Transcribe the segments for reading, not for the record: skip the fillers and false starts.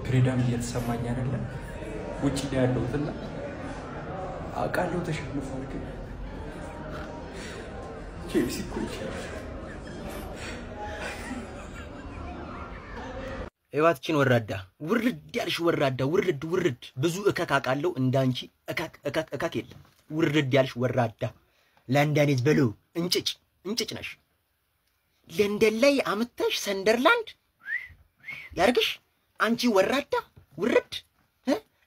ፍሪደም እየተሰማኝ አይደለም ውጪ ላይ ያለውትና አቃለው ተሸንፏል ግን ቼልሲ ኮች እዋትችን ወራዳ ውርድ ያልሽ ወራዳ ውርድ ብዙ እከካቃለው እንዳንቺ እከክ የለም ውርድ ያልሽ ወራዳ ለንደንስ በሉ እንጭጭ ነሽ ለንደን ላይ አመጣሽ ሰንደርላንድ ያርግሽ አንቺ ወራዳ ውርድ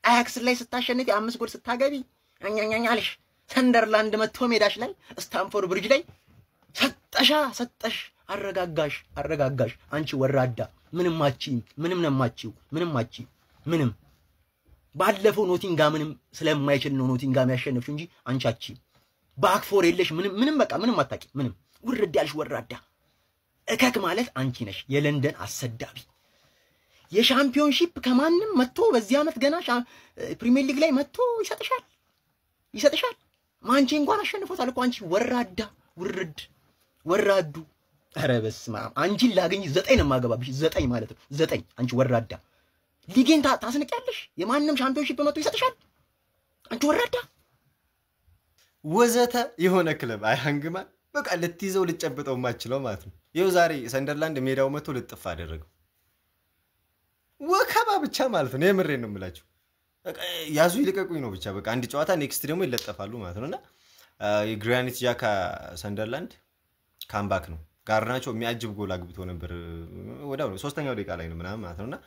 አያክስ ላይ ስታሸንፊ 5 ጎል ስታገቢ አኛኛኛልሽ ሰንደርላንድ መጥቶ ሜዳሽ ላይ ስታንፎርድ ብሪጅ ላይ ሰጠሽ አረጋጋሽ አንቺ ወራዳ ምንም ባለፈው ኖቲንጋምንም ስለማይችል ነው ኖቲንጋም ያሸነፍሽ እንጂ አንቺ ባክፎር የለሽ ምንም በቃ ምንም አታቂ ምንም ውርድ ያልሽ ወራዳ እከክ ማለት አንቺ ነሽ የለንደን አሰዳቢ የሻምፒዮንሺፕ ከማንም መጥቶ በዚህ አመት ገና ፕሪሚየር ሊግ ላይ መጥቶ ይሰጥሻል ማንቺ እንኳን አሸንፎታል እኮ አንቺ ወራዳ ወራዱ ኧረ በስመ አብ አንቺን ላገኝ 9 ነው ማገባብሽ 9 ማለት ነው 9 አንቺ ወራዳ ሊጌን ታስንቂያለሽ የማንም ሻምፒዮንሺፕ መጥቶ ይሰጥሻል አንቺ ወራዳ ወዘተ የሆነ ክለብ አይሃንግማን በቃ ልትይዘው ልጨብጠው ማችለው ማለት ነው ይኸው ዛሬ ሰንደርላንድ ሜዳው መጥቶ ልጥፍ አደረገው ወከባ ብቻ ማለት ነው የምሬን ነው የምላችሁ ያዙ ይልቀቁኝ ነው ብቻ በቃ አንድ ጨዋታ ኔክስት ደግሞ ይለጠፋሉ ማለት ነውና የግራኒት ጃካ ሰንደርላንድ ካምባክ ነው ጋርናቾ የሚያጅብ ጎል አግብቶ ነበር ወዳው 3ኛው ደቂቃ ላይ ነው ምናምን ማለት ነውና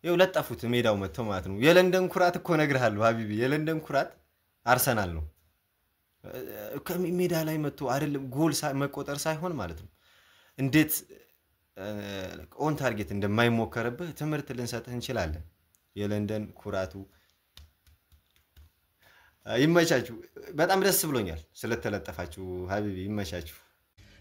ይኸው ለጣፉት ሜዳው መጥተው ማለት ነው የለንደን ኩራት እኮ ነግርሃለሁ ሀቢቢ የለንደን ኩራት አርሰናል ነው ከሜዳ ላይ መጥቶ አይደለም ጎል መቆጠር ሳይሆን ማለት ነው እንዴት ኦን ታርጌት እንደማይሞከርብህ ትምርት ልንሰጥህ እንችላለን የለንደን ኩራቱ ይመቻችሁ በጣም ደስ ብሎኛል ስለተለጠፋችሁ ሀቢቢ ይመቻችሁ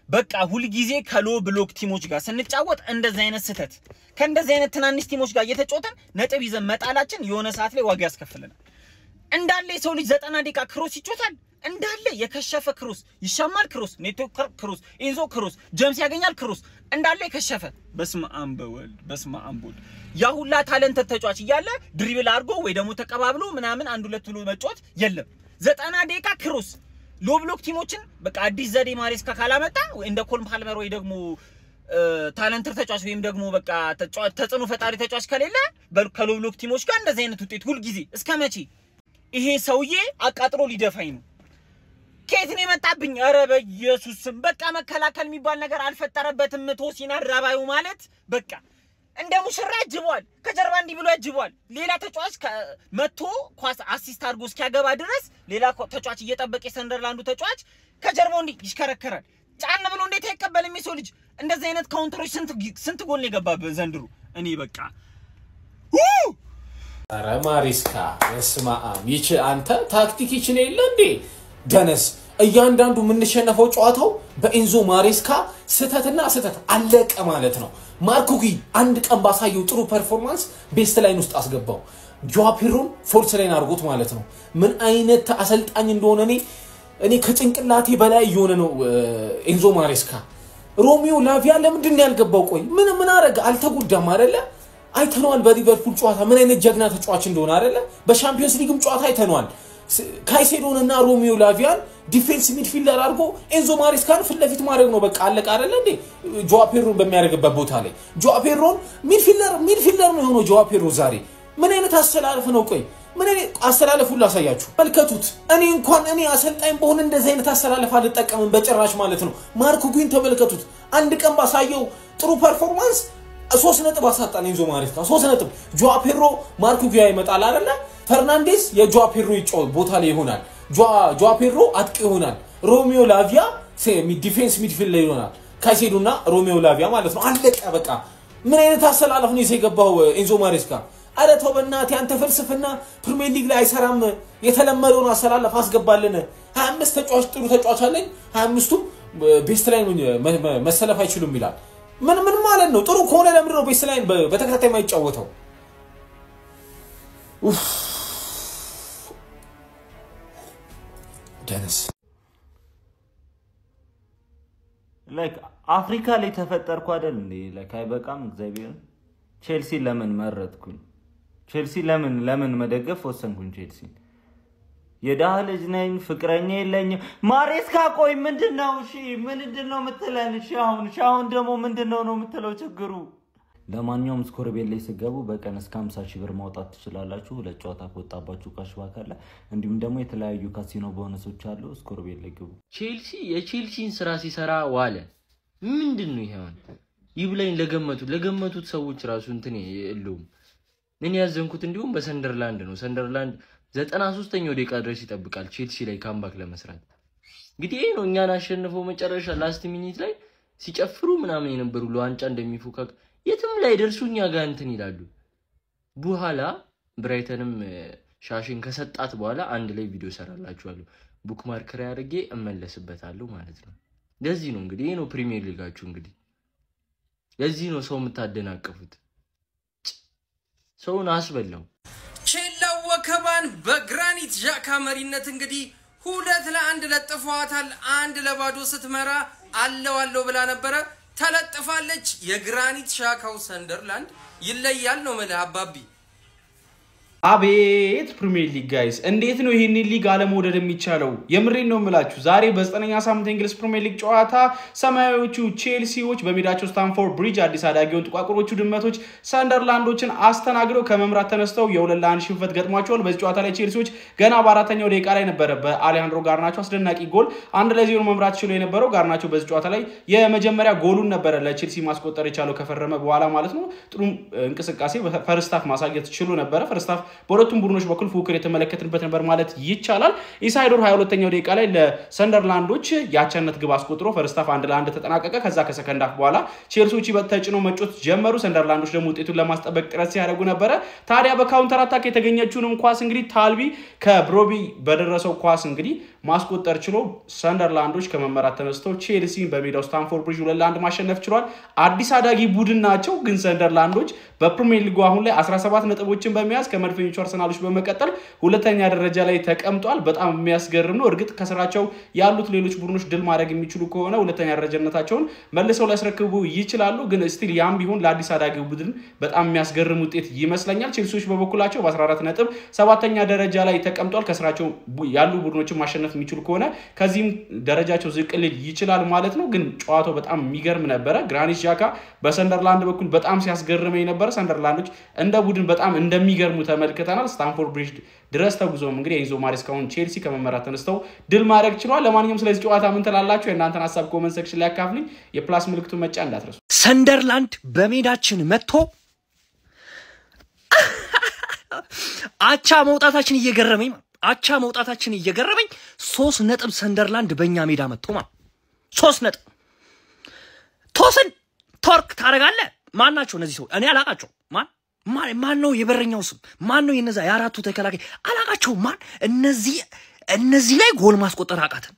በቃ ሁሉ ጊዜ ከሎ ብሎክ ቲሞች ጋር ስንጫወት እንደዚህ አይነት ስህተት ከእንደዚህ አይነት ትናንሽ ቲሞች ጋር እየተጫወተን ነጥብ ይዘን መጣላችን የሆነ ሰዓት ላይ ዋጋ ያስከፍለናል እንዳለ የሰው ልጅ 90 ደቂቃ ክሮስ ይጮታል እንዳለ የከሸፈ ክሮስ ይሻማል ክሮስ ኔቶ ክሮስ ኢንዞ ክሮስ ጀምስ ያገኛል ክሮስ እንዳለ የከሸፈ በስመ አብ በወልድ ያ ሁላ ታለንት ተጫዋች ይያለ ድሪብል አርጎ ወይ ደግሞ ተቀባብሎ ምናምን አንድ ሁለት ብሎ መጫወት የለም 90 ደቂቃ ክሮስ ሎ ብሎክ ቲሞችን በቃ አዲስ ዘዴ ማሬስካ ካላመጣ እንደ ኮልም ፓልመር ወይ ደግሞ ታለንት ተጫዋች ወይም ደግሞ በቃ ተጽዕኖ ፈጣሪ ተጫዋች ከሌለ ከሎ ብሎክ ቲሞች ጋር እንደዚህ አይነት ውጤት ሁሉ ጊዜ እስከመቼ ይሄ ሰውዬ አቃጥሮ ሊደፋኝ ነው ከየት ነው የመጣብኝ ኧረ በኢየሱስ ስም በቃ መከላከል የሚባል ነገር አልፈጠረበትም ቶሲና ራባዩ ማለት በቃ እንደ ሙሽራ ያጅቧል ከጀርባ እንዲ ብሎ ያጅቧል ሌላ ተጫዋች መጥቶ ኳስ አሲስት አድርጎ እስኪያገባ ድረስ ሌላ ተጫዋች እየጠበቀ ሰንደርላንዱ ተጫዋች ከጀርባው እንዲ ይሽከረከራል ጫን ብሎ እንዴት አይቀበልም የሰው ልጅ እንደዚህ አይነት ካውንተሮች ስንት ጎል ነው የገባበት ዘንድሮ እኔ በቃ ኧረ ማሬስካ በስማም ይች አንተ ታክቲክ ይችል የለ እንዴ ደነስ እያንዳንዱ ምንሸነፈው ጨዋታው በኢንዞ ማሬስካ ስተትና ስተት አለቀ ማለት ነው ማርኩጊ አንድ ቀን ባሳየው ጥሩ ፐርፎርማንስ ቤስት ላይን ውስጥ አስገባው ጆአፒሮን ፎልስ ላይን አርጎት ማለት ነው ምን አይነት አሰልጣኝ እንደሆነ እኔ ከጭንቅላቴ በላይ የሆነ ነው ኢንዞ ማሬስካ ሮሚዮ ላቪያ ለምንድን ያልገባው ቆይ ምን አረጋ አልተጎዳም አይደለ አይተነዋል በሊቨርፑል ጨዋታ ምን አይነት ጀግና ተጫዋች እንደሆነ አይደለ በሻምፒዮንስ ሊግም ጨዋታ አይተነዋል ካይሴዶንና ሮሚዮ ላቪያን ዲፌንስ ሚድፊልደር አርጎ ኤንዞ ማሬስካን ፍለፊት ማድረግ ነው በቃ አለቀ አይደለ እንዴ ጆአፔሮን በሚያደርግበት ቦታ ላይ ጆአፔሮን ሚድፊልደር ነው ሆኖ ጆአፔሮ ዛሬ ምን አይነት አሰላለፍ ነው ቆይ ምን አይነት አሰላለፍ ሁሉ አሳያችሁ መልከቱት እኔ አሰልጣኝ በሆነ እንደዚህ አይነት አሰላለፍ አልተጠቀምም በጭራሽ ማለት ነው ማርኮ ጉይን ተመልከቱት አንድ ቀን ባሳየው ጥሩ ፐርፎርማንስ 3 ነጥብ አሳጣን ኤንዞ ማሬስካ 3 ነጥብ ጆአፔሮ ማርኮ ጉያ ይመጣል አይደለ ፈርናንዴስ የጆአፔሮ ይጫወት ቦታ ላይ ይሆናል ጆአፔሮ አጥቂ ይሆናል ሮሚዮ ላቪያ ዲፌንስ ሚድፊልድ ይሆናል ካይሴዶና ሮሚዮ ላቪያ ማለት ነው አለቀ በቃ ምን አይነት አሰላለፍ ነው የገባው ኤንዞ ማሬስካ አረ ተው በእናት ያንተ ፍልስፍና ፕሪሚየር ሊግ ላይ አይሰራም የተለመደውን አሰላለፍ አስገባልን 25 ተጫዋች ጥሩ ተጫዋች አለኝ 25ቱም ቤስት ላይ መሰለፍ አይችሉም ይላል ምን ማለት ነው ጥሩ ከሆነ ለምንድን ነው ቤስት ላይ በተከታታይ ማይጫወተው ደንስ like አፍሪካ ላይ ተፈጠርኩ አይደል እንዴ like አይበቃም እግዚአብሔር ቼልሲ ለምን መረጥኩኝ ቼልሲ ለምን መደገፍ ወሰንኩኝ ቼልሲ የዳህ ልጅ ነኝ ፍቅረኛ የለኝም ማሬስካ ቆይ ምንድነው እሺ ምንድነው የምትለን እሺ አሁን ደግሞ ምንድነው ነው የምትለው ችግሩ ለማንኛውም ስኮርቤል ላይ ሲገቡ በቀን እስከ 50,000 ብር ማውጣት ትችላላችሁ ለጨዋታ ወጣባችሁ ካሽባክ አለ እንዲሁም ደግሞ የተለያዩ ካሲኖ ቦነሶች አሉ ስኮርቤል ላይ ግቡ ቼልሲ የቼልሲን ስራ ሲሰራ ዋለ ምንድነው ይሄውን ይብላኝ ለገመቱት ሰዎች ራሱ እንትን የለውም እኔ ያዘንኩት እንዲሁም በሰንደርላንድ ነው ሰንደርላንድ 93ኛው ደቂቃ ድረስ ይጠብቃል ቼልሲ ላይ ካምባክ ለመስራት እንግዲህ ነው እኛን አሸንፈው መጨረሻ ላስት ሚኒት ላይ ሲጨፍሩ ምናምን የነበሩ ለዋንጫ እንደሚፎካክ የትም ላይ ደርሱኛ ጋር እንትን ይላሉ በኋላ ብራይተንም ሻሽን ከሰጣት በኋላ አንድ ላይ ቪዲዮ ሰራላችኋለሁ ቡክ ማርከር ያርጌ እመለስበታለሁ ማለት ነው ለዚህ ነው እንግዲህ ነው ፕሪሚየር ሊጋችሁ እንግዲህ ለዚህ ነው ሰው የምታደናቀፉት ሰውን አስበላው ቼላው ወከባን በግራኒት ዣካ መሪነት እንግዲህ 2-1 ለጥፈዋታል 1-0 ስትመራ አለው ብላ ነበር ተለጥፋለች የግራኒት ዣካው ሰንደርላንድ ይለያል ነው ማለት አባቢ አቤት ፕሪሚየር ሊግ ጋይስ እንዴት ነው ይሄን ሊግ አለመውደድ የሚቻለው የምሬን ነው የምላችሁ ዛሬ በ9ኛ ሳምንት እንግሊዝ ፕሪሚየር ሊግ ጨዋታ ሰማያዊዎቹ ቼልሲዎች በሜዳቸው ስታንፎርድ ብሪጅ አዲስ አዳጊውን ጥቋቁሮቹ ድመቶች ሰንደርላንዶችን አስተናግደው ከመምራት ተነስተው የ2-1 ሽንፈት ገጥሟቸዋል በዚህ ጨዋታ ላይ ቼልሲዎች ገና በአራተኛው ደቂቃ ላይ ነበር በአሌሃንድሮ ጋርናቾ አስደናቂ ጎል 1-0 መምራት ችሎ የነበረው ጋርናቾ በዚህ ጨዋታ ላይ የመጀመሪያ ጎሉን ነበር ለቼልሲ ማስቆጠር የቻለው ከፈረመ በኋላ ማለት ነው ጥሩ እንቅስቃሴ ፈርስት ሃፍ ማሳየት ችሎ ነበር ፈርስት ሃፍ በሁለቱም ቡድኖች በኩል ፉክክር የተመለከትንበት ነበር ማለት ይቻላል ኢሳይዶር 22ኛው ደቂቃ ላይ ለሰንደርላንዶች ያቻነት ግብ አስቆጥሮ ፈርስት ሃፍ 1-1 ተጠናቀቀ ከዛ ከሰከንድ ሃፍ በኋላ ቼልሲዎች በተጭኖ መጮት ጀመሩ ሰንደርላንዶች ደግሞ ውጤቱን ለማስጠበቅ ጥረት ሲያደርጉ ነበር ታዲያ በካውንተር አታክ የተገኘችውን ኳስ እንግዲህ ታልቢ ከብሮቢ በደረሰው ኳስ እንግዲህ ማስቆጠር ችሎ ሰንደርላንዶች ከመመራት ተነስተው ቼልሲን በሜዳው ስታንፎርድ ብሪጅ 2-1 ማሸነፍ ችሏል አዲስ አዳጊ ቡድን ናቸው ግን ሰንደርላንዶች በፕሪሚየር ሊጉ አሁን ላይ 17 ነጥቦችን በመያዝ ከመድፈኞቹ አርሰናሎች በመቀጠል ሁለተኛ ደረጃ ላይ ተቀምጧል በጣም የሚያስገርም ነው እርግጥ ከስራቸው ያሉት ሌሎች ቡድኖች ድል ማድረግ የሚችሉ ከሆነ ሁለተኛ ደረጃነታቸውን መልሰው ሊያስረክቡ ይችላሉ ግን ስቲል ያም ቢሆን ለአዲስ አዳጊ ቡድን በጣም የሚያስገርም ውጤት ይመስለኛል ቼልሲዎች በበኩላቸው በ14 ነጥብ 7ኛ ደረጃ ላይ ተቀምጧል ከስራቸው ያሉ ቡድኖችን ማሸነፍ የሚችሉ ከሆነ ከዚህም ደረጃቸው ዝቅ ሊል ይችላል ማለት ነው ግን ጨዋታው በጣም የሚገርም ነበር ግራኒት ዣካ በሰንደርላንድ በኩል በጣም ሲያስገርመኝ ነበር ሰንደርላንዶች እንደ ቡድን በጣም እንደሚገርሙ ተመልክተናል ስታንፎርድ ብሪጅ ድረስ ተጉዞም እንግዲህ ኤንዞ ማሬስካውን ቼልሲ ከመመራት ተነስተው ድል ማድረግ ችሏል ለማንኛውም ስለዚህ ጨዋታ ምን ተላላችሁ የእናንተን ሐሳብ ኮሜንት ሴክሽን ላይ አካፍሉኝ የፕላስ ምልክቱን መጫን እንዳትረሱ ሰንደርላንድ በሜዳችን መጥቶ አቻ መውጣታችን እየገረመኝ 3 ነጥብ ሰንደርላንድ በእኛ ሜዳ መጥቶ ማለት 3 ነጥብ ቶስን ቶርክ ታረጋለ ማናቸው እነዚህ ሰው እኔ አላቃቸው ማን ነው የበረኛው ስም ማን ነው የነዛ ያራቱ ተከላካይ አላቃቸው ማን እነዚህ ላይ ጎል ማስቆጠር አቃተን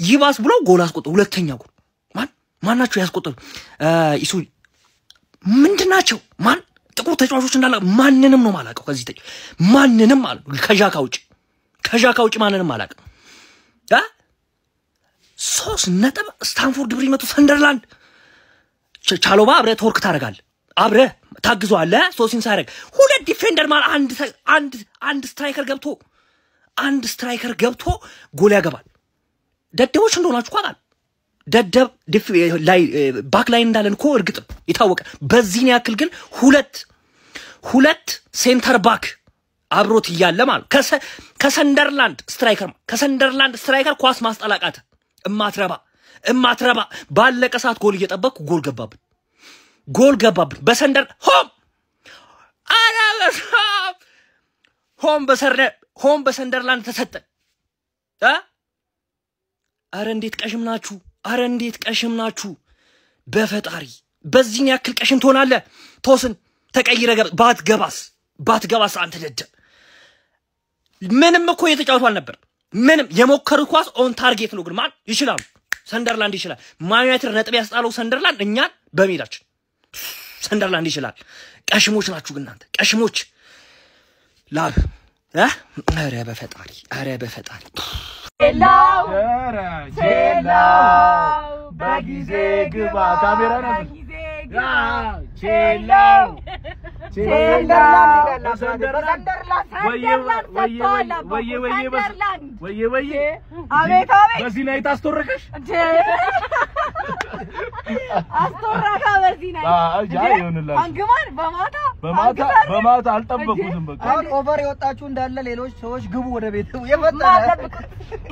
ይባስ ብሎ ጎል አስቆጠሩ ሁለተኛ ጎል ማናቸው ያስቆጠሩ ኢሱ ምንድናቸው ማን ጥቁር ተጫዋቾች እንዳለ ማንንም ነው ማላቀው ከዚህ ተጫዋች ማንንም አለ ከዣካ ውጪ ማንንም አላቀው 3 ነጥብ ስታንፎርድ ብሪጅ መጥቶ ሰንደርላንድ ቻሎባ አብረ ቶርክ ታረጋል አብረ ታግዟል ሶሲን ሳይረግ ሁለት ዲፌንደር ማለት አንድ ስትራይከር ገብቶ ጎል ያገባል ደደቦች እንደሆናችሁ ቋቃል ደደብ ላይ ባክ ላይ እንዳለን እኮ እርግጥ ይታወቀ በዚህን ያክል ግን ሁለት ሴንተር ባክ አብሮት ይያለ ማለት ከሰንደርላንድ ስትራይከር ኳስ ማስጠላቃተ እማትረባ ባለቀ ሰዓት ጎል እየጠበቅኩ ጎል ገባብን በሰንደር ሆም በሰንደርላንድ ተሰጠ አረ እንዴት ቀሽም ናችሁ በፈጣሪ በዚህን ያክል ቀሽም ትሆናለ ቶስን ተቀይረ ባትገባስ አንተ ደደብ ምንም እኮ የተጫወቱ አልነበር ምንም የሞከሩ ኳስ ኦን ታርጌት ነው ግን ማን ይችላል ሰንደርላንድ ይችላል ማን ዩናይትድ ነጥብ ያስጣለው ሰንደርላንድ እኛን በሜዳችን ሰንደርላንድ ይችላል ቀሽሞች ናችሁ ግን እናንተ ቀሽሞች ላብ አረ በፈጣሪ ቼላው በጊዜ ግባ ካሜራ ነው ቼላው በዚህ ላይ ታስተረከሽ አስተራካ በዚህ ላይ ይሆንላል አንግማን በማታ አልጠበቁትም በቃ ኦቨር የወጣችሁ እንዳለ ሌሎች ሰዎች ግቡ ወደ ቤት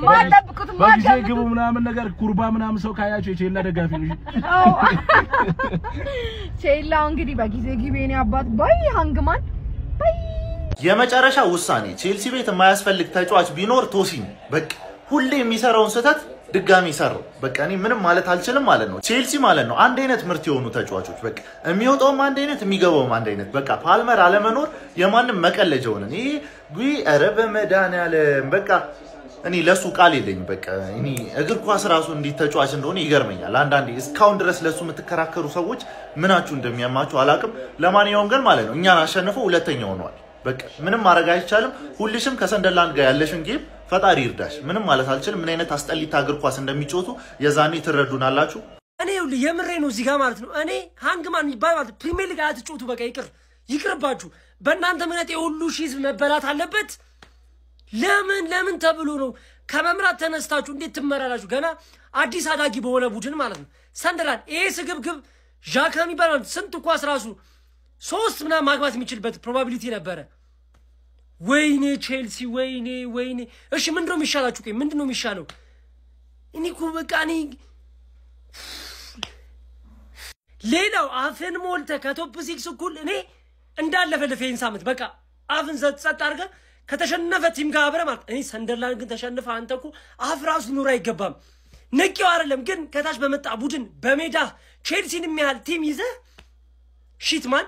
ማለብኩት በጊዜ ግቡ ምናምን ነገር ኩርባ ምናምን ሰው ካያችሁ የቼላ ደጋፊ ነው ቼላው እንግዲህ በጊዜ ግቤኔ አባት ባይ አንግማን ባይ የመጨረሻ ውሳኔ ቼልሲ ቤት የማያስፈልግ ተጫዋች ቢኖር ቶሲን በቃ ሁሌ የሚሰራውን ስህተት ድጋሚ ይሰራው በቃ እኔ ምንም ማለት አልችልም ማለት ነው ቼልሲ ማለት ነው አንድ አይነት ምርት የሆኑ ተጫዋቾች በቃ የሚወጣውም አንድ አይነት የሚገባውም አንድ አይነት በቃ ፓልመር አለመኖር የማንም መቀለጃ ሆነ እኔ ጉይ ኧረ በመድኃኒዓለም በቃ እኔ ለሱ ቃል የለኝም በቃ እኔ እግር ኳስ ራሱ እንዴት ተጫዋች እንደሆነ ይገርመኛል አንዳንዴ እስካሁን ድረስ ለሱ የምትከራከሩ ሰዎች ምናችሁ እንደሚያማችሁ አላቅም ለማንኛውም ግን ማለት ነው እኛን አሸንፈው ሁለተኛ ሆኗል በቃ ምንም ማድረግ አይቻልም ሁልሽም ከሰንደርላንድ ጋር ያለሽን ጌም ፈጣሪ ይርዳሽ ምንም ማለት አልችልም ምን አይነት አስጠሊታ እግር ኳስ እንደሚጮቱ የዛኔ ትረዱናላችሁ እኔ የምሬ ነው እዚህ ጋር ማለት ነው እኔ ሃንግማን ይባል ማለት ፕሪሚየር ሊግ አትጮቱ በቃ ይቅርባችሁ በእናንተ ምክንያት የሁሉ ሺህ ህዝብ መበላት አለበት ለምን ተብሎ ነው ከመምራት ተነስታችሁ እንዴት ትመራላችሁ ገና አዲስ አዳጊ በሆነ ቡድን ማለት ነው ሰንደርላንድ ይሄ ስግብግብ ዣካ የሚባል ስንት ኳስ ራሱ 3 ምናምን ማግባት የሚችልበት ፕሮባቢሊቲ ነበረ ወይኔ ቼልሲ ወይኔ እሺ ምንድነው የሚሻላችሁ ምንድነው የሚሻለው እኔ እኮ በቃ እኔ ሌላው አፍን ሞልተ ከቶፕ 6 እኩል እኔ እንዳለፈ ለፌን ሳምንት በቃ አፍን ጸጥ አድርገህ ከተሸነፈ ቲም ጋር አብረህ ማለት እኔ ሰንደርላንድ ግን ተሸነፈ አንተ እኮ አፍ ራሱ ኑሮ አይገባም ነቂው አይደለም ግን ከታች በመጣ ቡድን በሜዳ ቼልሲን የሚያህል ቲም ይዘህ ሺትማን